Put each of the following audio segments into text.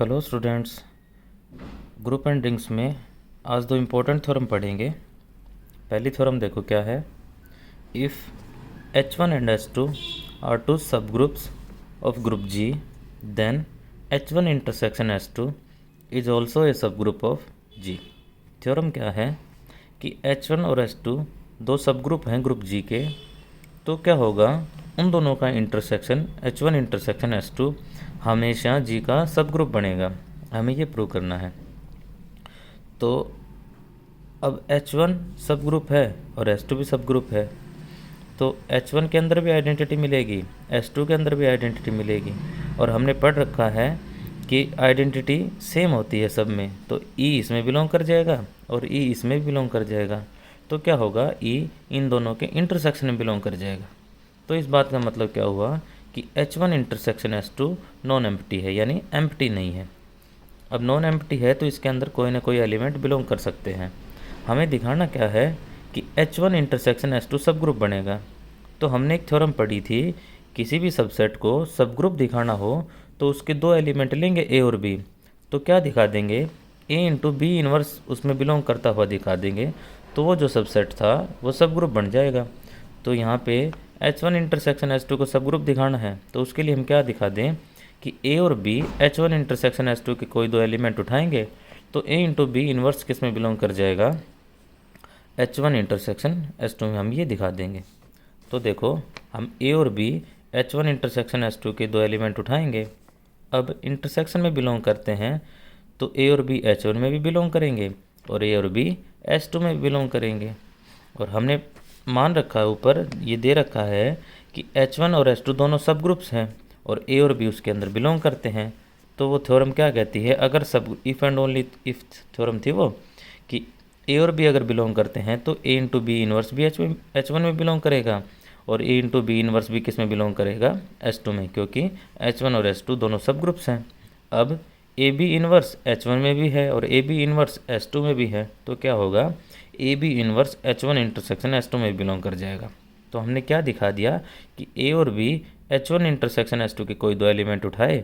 Hello students, group and rings में आज दो इम्पोर्टेंट थ्योरम पढ़ेंगे। पहली थ्योरम देखो क्या है। If H1 and H2 are two subgroups of group G, then H1 intersection H2 is also a subgroup of G। Theorem क्या है कि H1 और H2 दो सब ग्रुप हैं ग्रुप G के, तो क्या होगा, उन दोनों का इंटरसेक्शन H1 इंटरसेक्शन H2 हमेशा G का सब ग्रुप बनेगा। हमें ये प्रूव करना है। तो अब H1 सब ग्रुप है और H2 भी सब ग्रुप है, तो H1 के अंदर भी आइडेंटिटी मिलेगी, H2 के अंदर भी आइडेंटिटी मिलेगी। और हमने पढ़ रखा है कि आइडेंटिटी सेम होती है सब में, तो E इसमें बिलोंग कर जाएगा और E इसमें भी बिलोंग कर जाएगा। तो क्या होगा, E इन दोनों के इंटरसेक्शन में बिलोंग कर जाएगा। तो इस बात का मतलब क्या हुआ कि H1 intersection H2 non empty है, यानी एम्प्टी नहीं है। अब नॉन एम्प्टी है तो इसके अंदर कोई ना कोई एलिमेंट बिलोंग कर सकते हैं। हमें दिखाना क्या है कि H1 इंटरसेक्शन H2 सब ग्रुप बनेगा। तो हमने एक थ्योरम पढ़ी थी, किसी भी सबसेट को सब ग्रुप दिखाना हो तो उसके दो एलिमेंट लेंगे A और B। तो क्या दिखा देंगे, A इंटू बी इनवर्स उसमें बिलोंग करता हुआ दिखा देंगे, तो वो जो सबसेट था वो सब ग्रुप बन जाएगा। तो यहाँ पे H1 इंटरसेक्शन H2 को सब ग्रुप दिखाना है, तो उसके लिए हम क्या दिखा दें कि A और B H1 इंटरसेक्शन H2 के कोई दो एलिमेंट उठाएंगे तो A इंटू बी इन्वर्स किस में बिलोंग कर जाएगा, H1 इंटरसेक्शन H2 में हम ये दिखा देंगे। तो देखो, हम A और B H1 इंटरसेक्शन H2 के दो एलिमेंट उठाएंगे। अब इंटरसेक्शन में बिलोंग करते हैं तो A और B H1 में भी बिलोंग करेंगे और A और B H2 में भी बिलोंग करेंगे। और हमने मान रखा है, ऊपर ये दे रखा है कि H1 और H2 दोनों सब ग्रुप्स हैं और A और B उसके अंदर बिलोंग करते हैं। तो वो थ्योरम क्या कहती है, अगर सब if and only if theorem थी वो, कि A और B अगर बिलोंग करते हैं तो A इंटू बी इन्वर्स भी H1 में बिलोंग करेगा और A इंटू बी इन्वर्स भी किस में बिलोंग करेगा, H2 में, क्योंकि H1 और H2 दोनों सब ग्रुप्स हैं। अब ए बी इन्वर्स H1 में भी है और ए बी इन्वर्स H2 में भी है, तो क्या होगा, A B inverse H1 intersection H2 में बिलोंग कर जाएगा। तो हमने क्या दिखा दिया कि ए और बी H1 इंटरसेक्शन H2 के कोई दो एलिमेंट उठाए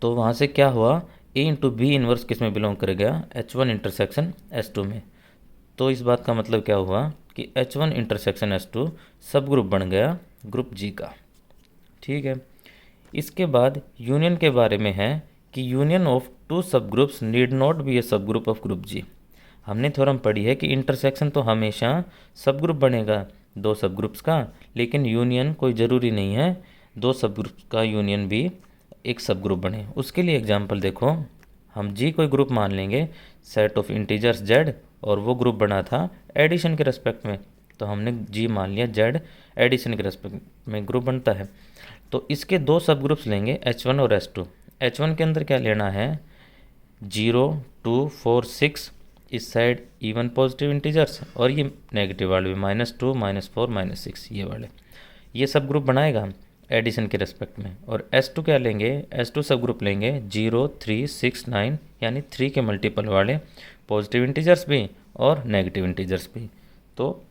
तो वहाँ से क्या हुआ, ए इंटू बी इन्वर्स किस में बिलोंग कर गया, H1 इंटरसेक्शन H2 में। तो इस बात का मतलब क्या हुआ कि H1 इंटरसेक्शन H2 सब ग्रुप बन गया ग्रुप G का। ठीक है। इसके बाद यूनियन के बारे में है कि यूनियन ऑफ टू सब groups need not be A subgroup of group G। हमने थ्योरम पढ़ी है कि इंटरसेक्शन तो हमेशा सब ग्रुप बनेगा दो सब ग्रुप्स का, लेकिन यूनियन कोई ज़रूरी नहीं है दो सब ग्रुप्स का यूनियन भी एक सब ग्रुप बने। उसके लिए एग्जांपल देखो, हम G कोई ग्रुप मान लेंगे, सेट ऑफ इंटीजर्स Z, और वो ग्रुप बना था एडिशन के रेस्पेक्ट में, तो हमने G मान लिया Z एडिशन के रेस्पेक्ट में ग्रुप बनता है। तो इसके दो सब ग्रुप्स लेंगे H1 और H2। H1 के अंदर क्या लेना है, 0, 2, 4, 6, इस साइड इवन पॉजिटिव इंटीजर्स और ये नेगेटिव वाले भी, -2, -4, -6, ये वाले, ये सब ग्रुप बनाएगा एडिशन के रेस्पेक्ट में। और S2 क्या लेंगे, S2 सब ग्रुप लेंगे 0, 3, 6, 9, यानी 3 के मल्टीपल वाले पॉजिटिव इंटीजर्स भी और नेगेटिव इंटीजर्स भी, तो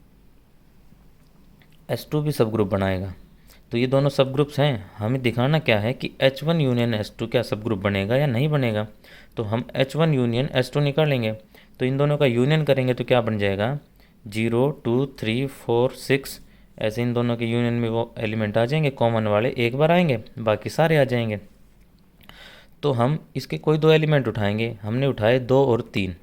S2 भी सब ग्रुप बनाएगा। तो ये दोनों सब ग्रुप्स हैं, हमें दिखाना क्या है कि H1 यूनियन H2 क्या सब ग्रुप बनेगा या नहीं बनेगा। तो हम H1 यूनियन H2 निकालेंगे, तो इन दोनों का यूनियन करेंगे तो क्या बन जाएगा, 0, 2, 3, 4, 6, ऐसे इन दोनों के यूनियन में वो एलिमेंट आ जाएंगे, कॉमन वाले एक बार आएंगे, बाकी सारे आ जाएंगे। तो हम इसके कोई दो एलिमेंट उठाएंगे, हमने उठाए 2 और 3,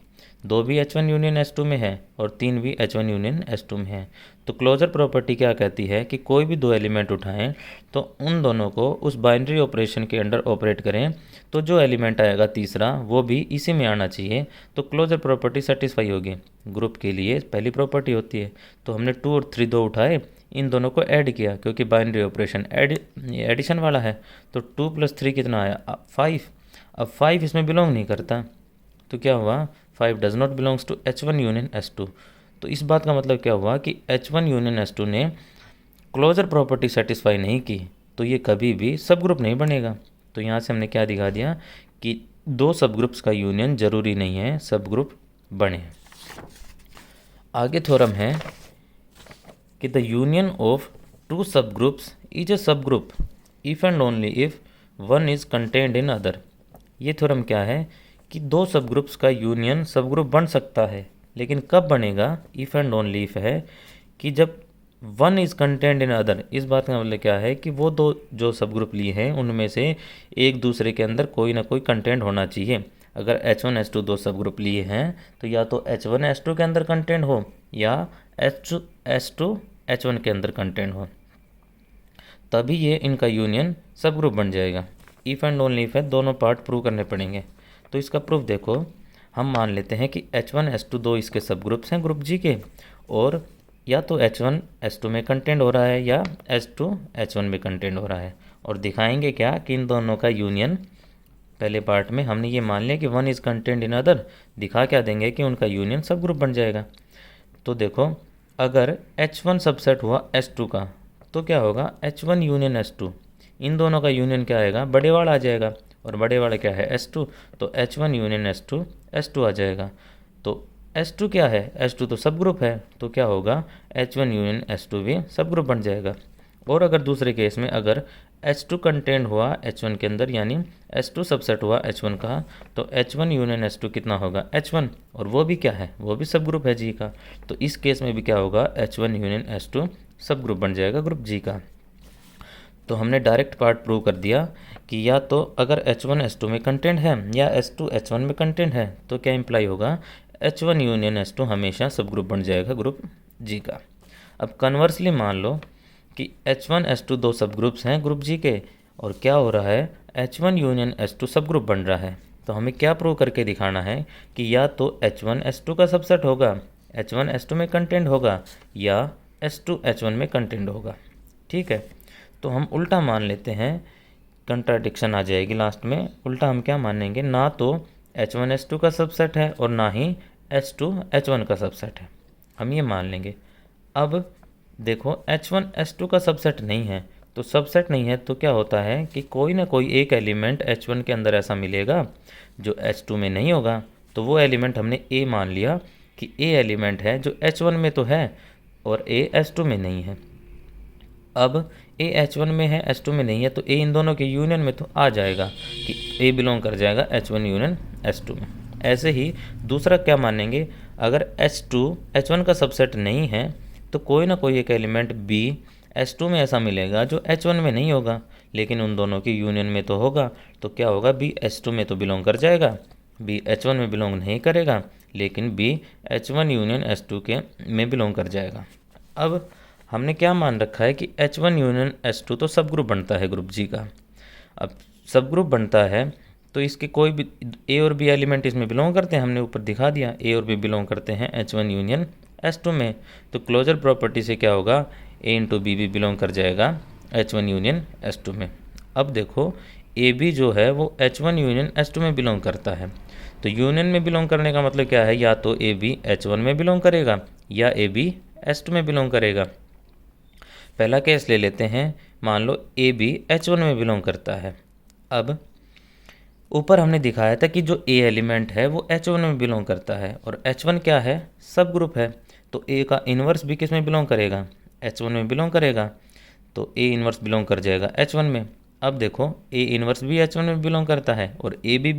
2 भी H1 यूनियन H2 में है और 3 भी H1 यूनियन H2 में है। तो क्लोजर प्रॉपर्टी क्या कहती है कि कोई भी दो एलिमेंट उठाएं तो उन दोनों को उस बाइनरी ऑपरेशन के अंडर ऑपरेट करें, तो जो एलिमेंट आएगा तीसरा वो भी इसी में आना चाहिए, तो क्लोजर प्रॉपर्टी सेटिस्फाई होगी। ग्रुप के लिए पहली प्रॉपर्टी होती है। तो हमने 2 और 3 दो उठाए, इन दोनों को ऐड किया क्योंकि बाइनरी ऑपरेशन एडिशन वाला है, तो 2 + 3 कितना आया, 5। अब 5 इसमें बिलोंग नहीं करता, तो क्या हुआ, 5 does not belongs to H1 union H2। तो इस बात का मतलब क्या हुआ कि H1 यूनियन H2 ने क्लोजर प्रॉपर्टी सेटिस्फाई नहीं की, तो ये कभी भी सब ग्रुप नहीं बनेगा। तो यहाँ से हमने क्या दिखा दिया कि दो सब ग्रुप्स का यूनियन जरूरी नहीं है सब ग्रुप बने। आगे थ्योरम है कि द यूनियन ऑफ टू सब ग्रुप्स इज ए सब group if and only if one is contained in other. ये थ्योरम क्या है कि दो सब ग्रुप्स का यूनियन सब ग्रुप बन सकता है, लेकिन कब बनेगा, इफ़ एंड ओनली इफ है कि जब one is content in other. इस बात का मतलब क्या है कि वो दो जो सब ग्रुप लिए हैं उनमें से एक दूसरे के अंदर कोई ना कोई कंटेंट होना चाहिए। अगर H1 H2 दो सब ग्रुप लिए हैं तो या तो H1 H2 के अंदर कंटेंट हो या H2 H1 के अंदर कंटेंट हो, तभी ये इनका यूनियन सब ग्रुप बन जाएगा। इफ़ एंड ओनली इफ है, दोनों पार्ट प्रूव करने पड़ेंगे। तो इसका प्रूफ देखो, हम मान लेते हैं कि H1 H2 दो इसके सब ग्रुप्स हैं ग्रुप जी के, और या तो H1 H2 में कंटेंट हो रहा है या H2 H1 में कंटेंट हो रहा है, और दिखाएंगे क्या कि इन दोनों का यूनियन। पहले पार्ट में हमने ये मान लिया कि one is content in other, दिखा क्या देंगे कि उनका यूनियन सब ग्रुप बन जाएगा। तो देखो, अगर H1 सबसेट हुआ H2 का तो क्या होगा, H1 यूनियन H2, इन दोनों का यूनियन क्या आएगा, बड़े वाला आ जाएगा, और बड़े वाला क्या है H2, तो H1 यूनियन H2 H2 आ जाएगा। तो H2 क्या है, H2 तो सब ग्रुप है, तो क्या होगा H1 यूनियन H2 भी सब ग्रुप बन जाएगा। और अगर दूसरे केस में अगर H2 कंटेंट हुआ H1 के अंदर, यानी H2 सबसेट हुआ H1 का, तो H1 यूनियन H2 कितना होगा H1, और वो भी क्या है, वो भी सब ग्रुप है जी का। तो इस केस में भी क्या होगा, H1 यूनियन H2 सब ग्रुप बन जाएगा ग्रुप जी का। तो हमने डायरेक्ट पार्ट प्रूव कर दिया कि या तो अगर H1 H2 में कंटेंट है या H2 H1 में कंटेंट है, तो क्या इम्प्लाई होगा, H1 यूनियन H2 हमेशा सब ग्रुप बन जाएगा ग्रुप जी का। अब कन्वर्सली मान लो कि H1 H2 दो सब ग्रुप्स हैं ग्रुप जी के, और क्या हो रहा है, H1 यूनियन H2 सब ग्रुप बन रहा है। तो हमें क्या प्रूव करके दिखाना है कि या तो H1 H2 का सबसेट होगा, H1 H2 में कंटेंट होगा, या H2 H1 में कंटेंट होगा। ठीक है, तो हम उल्टा मान लेते हैं, कंट्राडिक्शन आ जाएगी लास्ट में। उल्टा हम क्या मानेंगे, ना तो H1 H2 का सबसेट है और ना ही H2 H1 का सबसेट है, हम ये मान लेंगे। अब देखो, H1 H2 का सबसेट नहीं है, तो सबसेट नहीं है तो क्या होता है कि कोई ना कोई एक एलिमेंट H1 के अंदर ऐसा मिलेगा जो H2 में नहीं होगा। तो वो एलिमेंट हमने A मान लिया कि A एलिमेंट है जो H1 में तो है और A H2 में नहीं है। अब A H1 में है H2 में नहीं है, तो A इन दोनों के यूनियन में तो आ जाएगा कि A बिलोंग कर जाएगा H1 यूनियन H2 में। ऐसे ही दूसरा क्या मानेंगे, अगर H2 H1 का सबसेट नहीं है तो कोई ना कोई एक एलिमेंट B H2 में ऐसा मिलेगा जो H1 में नहीं होगा, लेकिन उन दोनों की यूनियन में तो होगा। तो क्या होगा, B H2 में तो बिलोंग कर जाएगा, B H1 में बिलोंग नहीं करेगा, लेकिन B H1 यूनियन H2 के में बिलोंग कर जाएगा। अब हमने क्या मान रखा है कि H1 यूनियन H2 तो सब ग्रुप बनता है ग्रुप जी का। अब सब ग्रुप बनता है तो इसके कोई भी A और B एलिमेंट इसमें बिलोंग करते हैं, हमने ऊपर दिखा दिया A और B बिलोंग करते हैं H1 यूनियन H2 में। तो क्लोजर प्रॉपर्टी से क्या होगा, A इंटू बी भी बिलोंग कर जाएगा H1 यूनियन H2 में। अब देखो, ए बी जो है वो H1 यूनियन H2 में बिलोंग करता है। तो यूनियन में बिलोंग करने का मतलब क्या है, या तो ए बी H1 में बिलोंग करेगा या ए बी H2 में बिलोंग करेगा। पहला केस ले लेते हैं, मान लो ए बी H1 में बिलोंग करता है। अब ऊपर हमने दिखाया था कि जो ए एलिमेंट है वो H1 में बिलोंग करता है, और H1 क्या है, सब ग्रुप है। तो ए का इन्वर्स भी किस में बिलोंग करेगा, H1 में बिलोंग करेगा। तो ए इन्वर्स बिलोंग कर जाएगा H1 में। अब देखो, ए इन्वर्स भी H1 में बिलोंग करता है और ए भी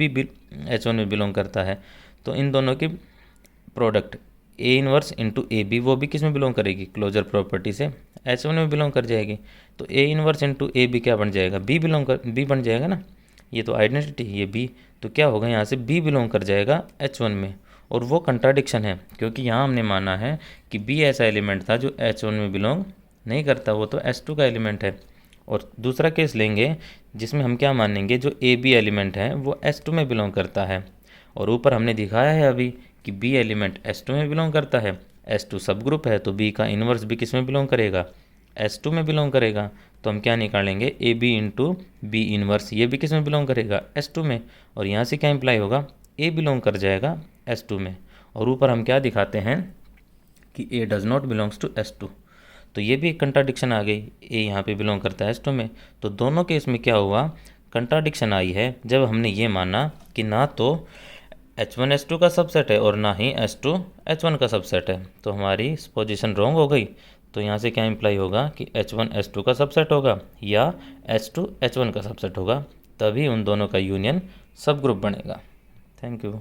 H1 में बिलोंग करता है। तो इन दोनों की product A inverse into A B, वो भी किस में बिलोंग करेगी, क्लोजर प्रॉपर्टी से H1 में बिलोंग कर जाएगी। तो ए इन्वर्स इंटू ए बी क्या बन जाएगा, बी बन जाएगा ना, ये तो आइडेंटिटी ये बी। तो क्या होगा, यहाँ से बी बिलोंग कर जाएगा H1 में। और वो कंट्राडिक्शन है क्योंकि यहाँ हमने माना है कि बी ऐसा एलिमेंट था जो H1 में बिलोंग नहीं करता, वो तो H2 का एलिमेंट है। और दूसरा केस लेंगे जिसमें हम क्या मानेंगे, जो ए बी एलिमेंट है वो H2 में बिलोंग करता है, और ऊपर हमने दिखाया है अभी कि बी एलिमेंट H2 में बिलोंग करता है। H2 सब ग्रुप है तो बी का इन्वर्स भी किस में बिलोंग करेगा, H2 में बिलोंग करेगा। तो हम क्या निकालेंगे, A B into B inverse, ये भी किस में बिलोंग करेगा, H2 में। और यहाँ से क्या इम्प्लाई होगा, ए बिलोंग कर जाएगा H2 में। और ऊपर हम क्या दिखाते हैं कि a does not belongs to H2। तो ये भी एक कंट्राडिक्शन आ गई, ए यहाँ पे बिलोंग करता है H2 में। तो दोनों केस में क्या हुआ, कंट्राडिक्शन आई है जब हमने ये माना कि ना तो H1 H2 का सबसेट है और ना ही H2 H1 का सबसेट है। तो हमारी पोजीशन रॉन्ग हो गई। तो यहाँ से क्या इम्प्लाई होगा कि H1 H2 का सबसेट होगा या H2 H1 का सबसेट होगा। तभी उन दोनों का यूनियन सब ग्रुप बनेगा। Thank you.